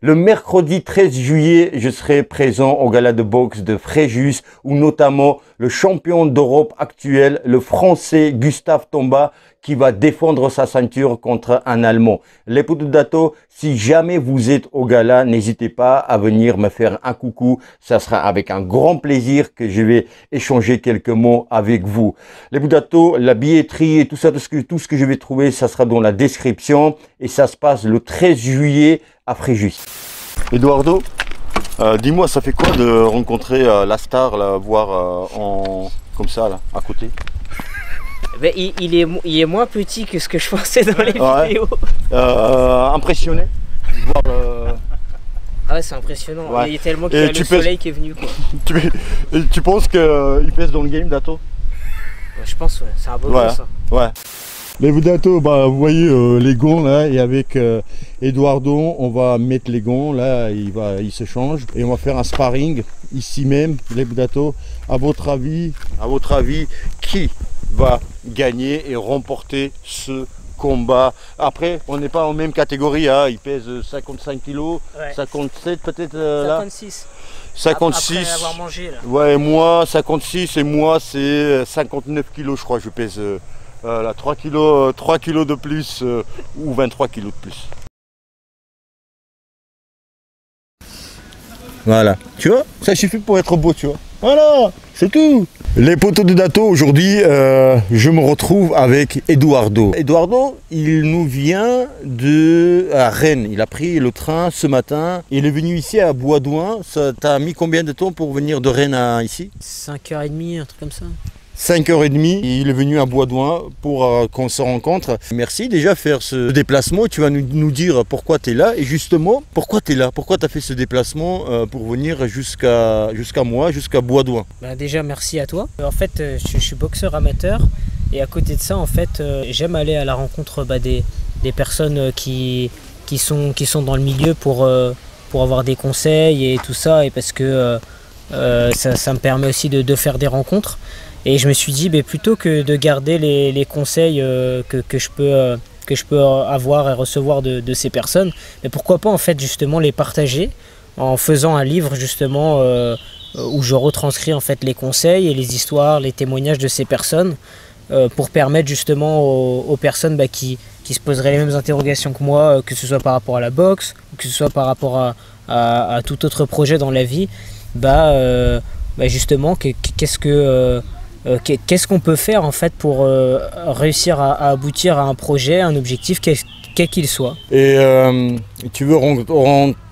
Le mercredi 13 juillet, je serai présent au gala de boxe de Fréjus, où notamment le champion d'Europe actuel, le Français Gustave Tomba, qui va défendre sa ceinture contre un Allemand. Les potos d'Ato, si jamais vous êtes au gala, n'hésitez pas à venir me faire un coucou. Ça sera avec un grand plaisir que je vais échanger quelques mots avec vous. Les potos d'Ato, la billetterie et tout ça, tout ce que je vais trouver, ça sera dans la description. Et ça se passe le 13 juillet à Fréjus. Eduardo, dis-moi, ça fait quoi de rencontrer la star, là, voir comme ça, là, à côté? Ben, il est moins petit que ce que je pensais dans les vidéos. Impressionné de voir, Ah ouais, c'est impressionnant. Ouais. Il y a tellement qu'il y a le soleil qui est venu, quoi. tu penses qu'il pèse dans le game, Dato? Ouais, je pense, ouais. C'est un beau gosse, hein. Ouais. Les Dato, bah, vous voyez les gants là, et avec Eduardo, on va mettre les gants là, il se change et on va faire un sparring ici même, les Dato. À votre avis, qui va gagner et remporter ce combat? Après, on n'est pas en même catégorie, hein. Il pèse 55 kg, ouais. 57 peut-être là. 56. 56. Après avoir mangé là. Ouais, moi 56 et moi c'est 59 kg, je crois, je pèse. Là, 3 kilos de plus ou 23 kilos de plus. Voilà, tu vois, ça suffit pour être beau, tu vois. Voilà, c'est tout. Les potos de Dato, aujourd'hui, je me retrouve avec Eduardo. Eduardo, il nous vient de Rennes. Il a pris le train ce matin. Il est venu ici à Bois-d'Ouin. Ça t'a mis combien de temps pour venir de Rennes à ici? 5h30, un truc comme ça. 5h30, il est venu à Bois-d'Ouin pour qu'on se rencontre. Merci déjà faire ce déplacement. Tu vas nous dire pourquoi tu es là et justement pourquoi tu es là. Pourquoi tu as fait ce déplacement pour venir jusqu'à moi, jusqu'à Bois-d'Ouin. Bah déjà merci à toi. En fait je suis boxeur amateur et à côté de ça en fait j'aime aller à la rencontre des personnes qui sont dans le milieu pour avoir des conseils et tout ça et parce que ça me permet aussi de faire des rencontres. Et je me suis dit, plutôt que de garder les conseils que je peux avoir et recevoir de ces personnes, mais pourquoi pas en fait justement les partager en faisant un livre justement où je retranscris en fait les conseils et les histoires, les témoignages de ces personnes pour permettre justement aux personnes qui se poseraient les mêmes interrogations que moi, que ce soit par rapport à la boxe ou que ce soit par rapport à tout autre projet dans la vie, justement qu'est-ce qu'on peut faire en fait pour réussir à aboutir à un projet, un objectif, quel qu'il soit. Et tu veux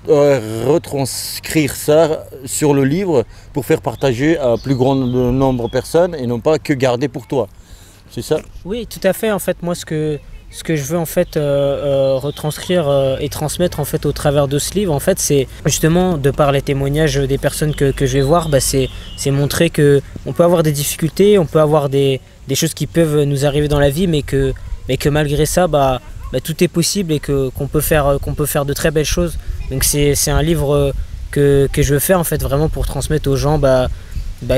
retranscrire ça sur le livre pour faire partager à plus grand nombre de personnes et non pas que garder pour toi, c'est ça? Oui, tout à fait. En fait, moi, ce que je veux en fait retranscrire et transmettre en fait au travers de ce livre, en fait, c'est justement de par les témoignages des personnes que je vais voir, c'est montrer que on peut avoir des difficultés, on peut avoir des choses qui peuvent nous arriver dans la vie, mais que malgré ça, tout est possible et qu'on peut faire de très belles choses. Donc c'est un livre que je veux faire en fait vraiment pour transmettre aux gens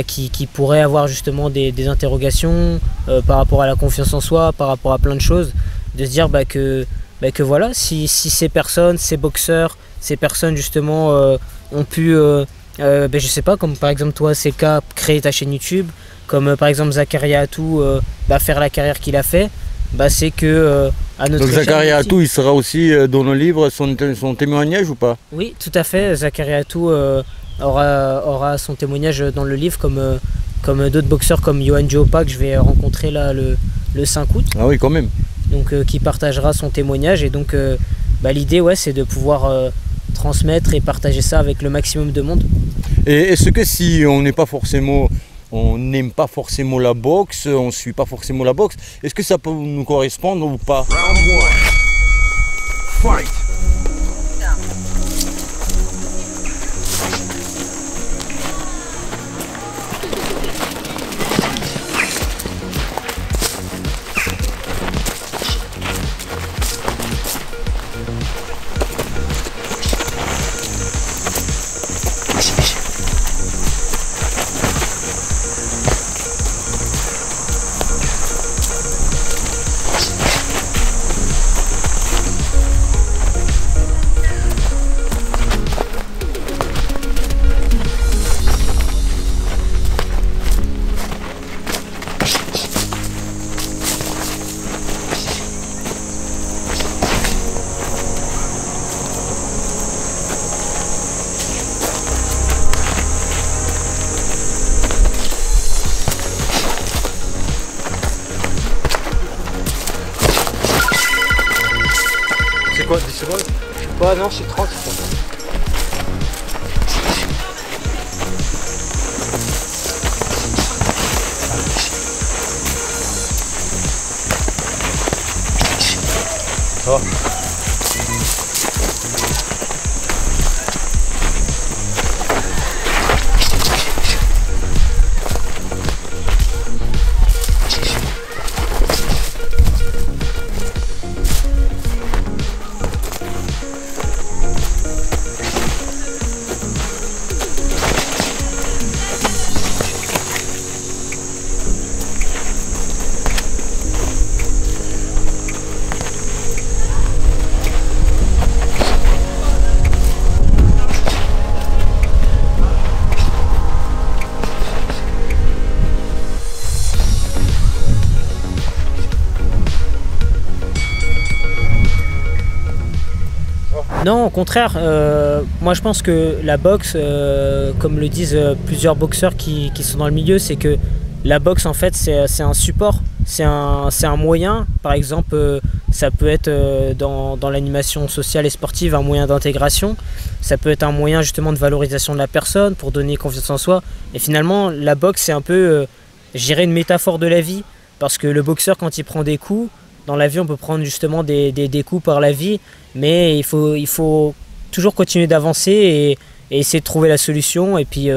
qui pourraient avoir justement des interrogations par rapport à la confiance en soi, par rapport à plein de choses, de se dire que voilà, si ces personnes, ces boxeurs, ces personnes justement ont pu, je sais pas, comme par exemple toi CK, créer ta chaîne YouTube, comme par exemple Zakaria Atou faire la carrière qu'il a fait, c'est que à notre échelle. Donc Zakaria Atou, il sera aussi dans le livre, son témoignage ou pas? Oui, tout à fait. Zakaria Atou aura son témoignage dans le livre, comme d'autres boxeurs comme Johan Jopa que je vais rencontrer là le 5 août. Ah oui, quand même. Donc qui partagera son témoignage et donc l'idée c'est de pouvoir transmettre et partager ça avec le maximum de monde. Et est-ce que si on n'aime pas forcément la boxe, on ne suit pas forcément la boxe, est-ce que ça peut nous correspondre ou pas? Fight. Ouais, non, je suis 30. Ça va? Non, au contraire, moi je pense que la boxe, comme le disent plusieurs boxeurs qui sont dans le milieu, c'est que la boxe en fait c'est un support, c'est un moyen. Par exemple, ça peut être dans l'animation sociale et sportive un moyen d'intégration, ça peut être un moyen justement de valorisation de la personne pour donner confiance en soi. Et finalement, la boxe c'est un peu, je dirais, une métaphore de la vie, parce que le boxeur quand il prend des coups, dans la vie on peut prendre justement des coups par la vie, mais il faut toujours continuer d'avancer et essayer de trouver la solution et puis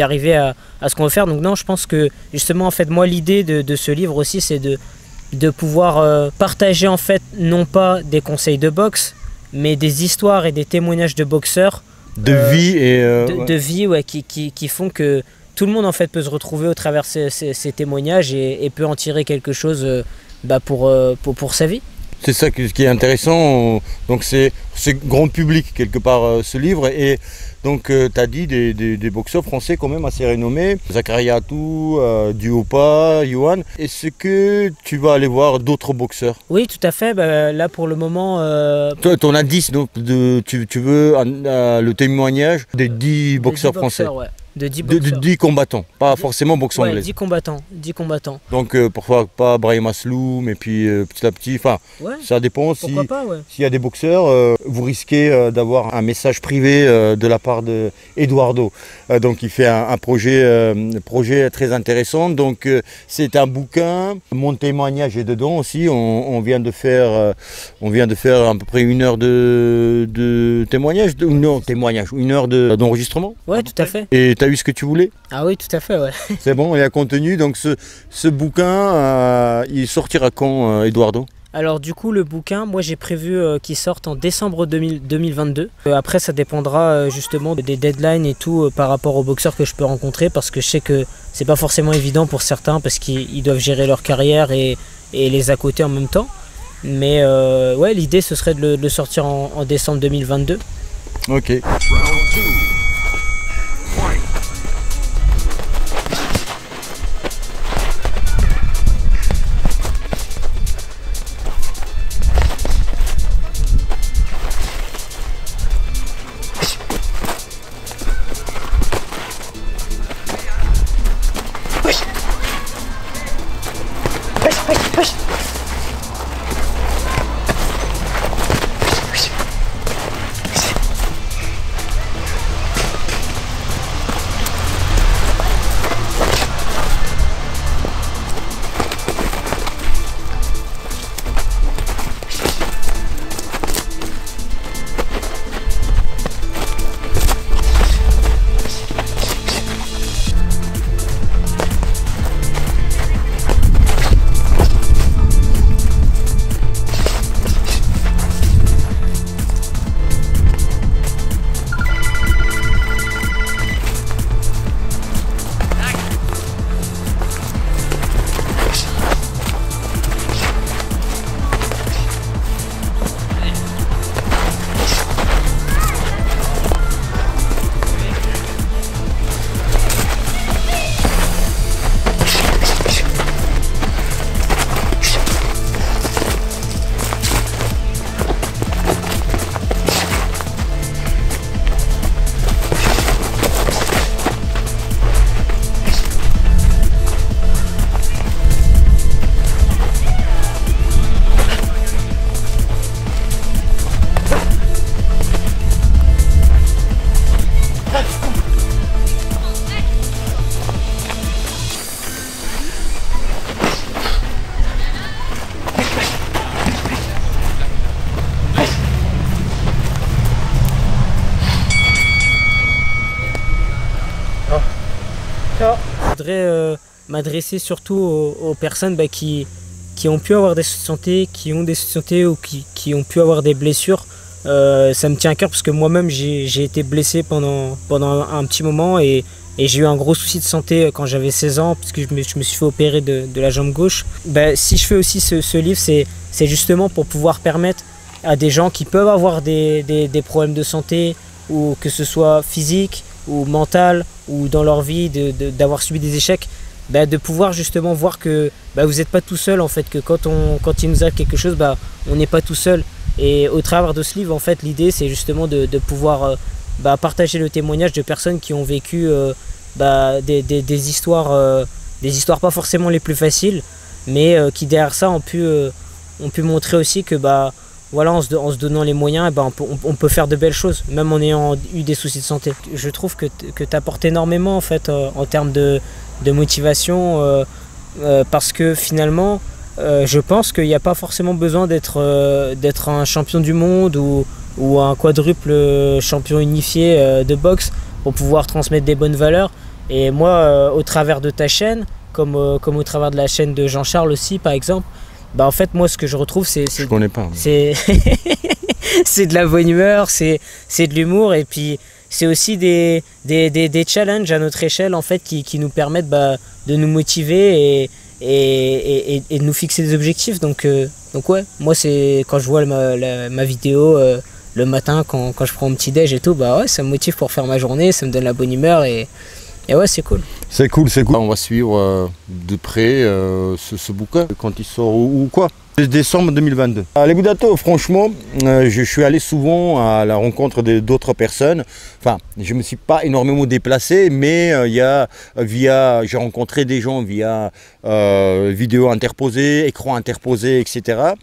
arriver à ce qu'on veut faire. Donc non, je pense que justement en fait moi l'idée de ce livre aussi c'est de pouvoir partager en fait non pas des conseils de boxe mais des histoires et des témoignages de boxeurs de vie et de vie, ouais, qui font que tout le monde en fait peut se retrouver au travers ces témoignages et peut en tirer quelque chose pour sa vie. C'est ça qui est intéressant, donc c'est grand public quelque part ce livre, et donc tu as dit des boxeurs français quand même assez renommés, Zakaria Atou, Duopa, Yohan. Est-ce que tu vas aller voir d'autres boxeurs? Oui, tout à fait, là pour le moment... Toi, tu en as 10, donc tu veux le témoignage des 10 boxeurs français, ouais. De 10 combattants, pas forcément boxe anglaise. 10 combattants. Donc pourquoi pas Brahim Asloum, et puis petit à petit, enfin ouais, ça dépend s'il y a des boxeurs, vous risquez d'avoir un message privé de la part de Eduardo. Donc il fait un projet très intéressant, donc c'est un bouquin, mon témoignage est dedans aussi, on vient de faire à peu près 1 heure de témoignage, une heure d'enregistrement. Ouais, tout à fait. Et tu as eu ce que tu voulais? Ah oui, tout à fait, ouais. C'est bon, il y a contenu. Donc ce bouquin, il sortira quand, Eduardo? Alors du coup, le bouquin, moi j'ai prévu qu'il sorte en décembre 2022. Après, ça dépendra justement des deadlines et tout par rapport aux boxeurs que je peux rencontrer, parce que je sais que c'est pas forcément évident pour certains, parce qu'ils doivent gérer leur carrière et les à côté en même temps. Mais ouais, l'idée ce serait de le sortir en décembre 2022. Ok. voudrais m'adresser surtout aux personnes qui ont pu avoir des soucis de santé, qui ont des soucis de santé ou qui ont pu avoir des blessures. Ça me tient à cœur parce que moi-même j'ai été blessé pendant un petit moment et j'ai eu un gros souci de santé quand j'avais 16 ans parce que je me suis fait opérer de la jambe gauche. Si je fais aussi ce livre, c'est justement pour pouvoir permettre à des gens qui peuvent avoir des problèmes de santé, ou que ce soit physique ou mental ou dans leur vie d'avoir subi des échecs, de pouvoir justement voir que vous n'êtes pas tout seul en fait, que quand il nous arrive quelque chose, on n'est pas tout seul. Et au travers de ce livre, en fait, l'idée c'est justement de pouvoir partager le témoignage de personnes qui ont vécu des histoires pas forcément les plus faciles, mais qui derrière ça ont pu montrer aussi que voilà, en se donnant les moyens, on peut faire de belles choses, même en ayant eu des soucis de santé. Je trouve que tu apportes énormément en fait en termes de motivation, parce que finalement, je pense qu'il n'y a pas forcément besoin d'être un champion du monde ou un quadruple champion unifié de boxe pour pouvoir transmettre des bonnes valeurs. Et moi, au travers de ta chaîne, comme au travers de la chaîne de Jean-Charles aussi par exemple, en fait moi ce que je retrouve je connais pas. C'est de la bonne humeur, c'est de l'humour, et puis c'est aussi des challenges à notre échelle en fait qui nous permettent de nous motiver et de nous fixer des objectifs. Donc ouais, moi c'est quand je vois ma vidéo le matin quand je prends mon petit déj et tout, ouais, ça me motive pour faire ma journée, ça me donne la bonne humeur et ouais, c'est cool. C'est cool, c'est cool. On va suivre de près ce bouquin quand il sort ou quoi. Décembre 2022. À Leboudato, franchement, je suis allé souvent à la rencontre d'autres personnes. Enfin, je ne me suis pas énormément déplacé, mais j'ai rencontré des gens via vidéo interposée, écran interposé, etc.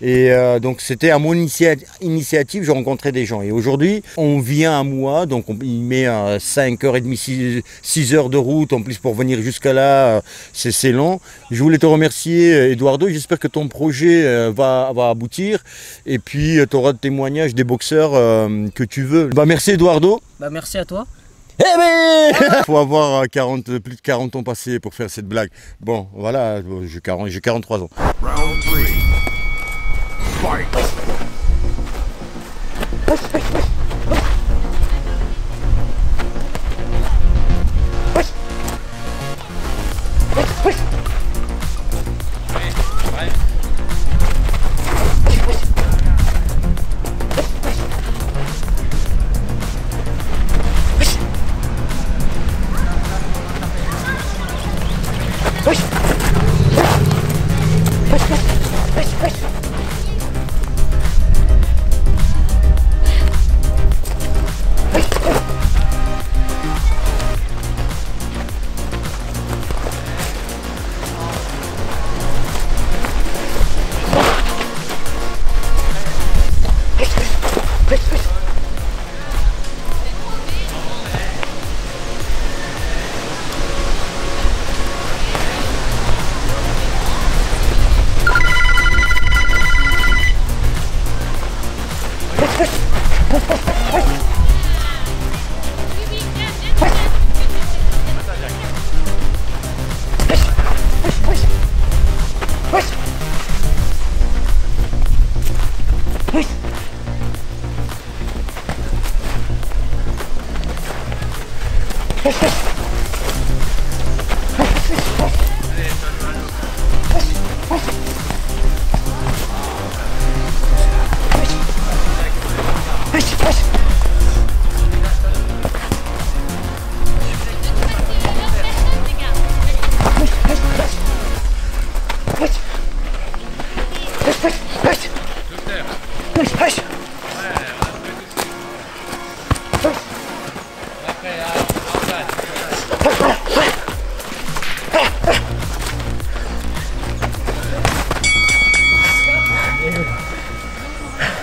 Et donc c'était à mon initiative, j'ai rencontré des gens. Et aujourd'hui, on vient à moi, donc il met 5h30, 6 heures de route en plus pour venir jusqu'à là, c'est long. Je voulais te remercier, Eduardo, j'espère que ton projet va aboutir, et puis tu auras le témoignage des boxeurs que tu veux. Merci Eduardo. Merci à toi. Il faut avoir plus de 40 ans passés pour faire cette blague. Bon, voilà, j'ai 43 ans. Round 3. Fight.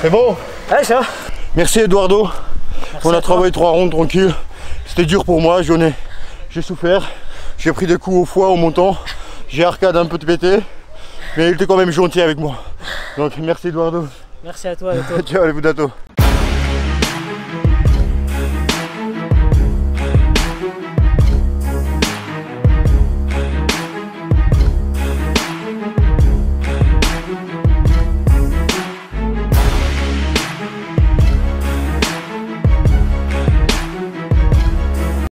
C'est bon? Ouais, ça va. Merci Eduardo. On a travaillé 3 rondes tranquille. C'était dur pour moi, j'ai souffert. J'ai pris des coups au foie au montant. J'ai arcade un peu de pété. Mais il était quand même gentil avec moi. Donc merci Eduardo. Merci à toi. Ciao Leboudato.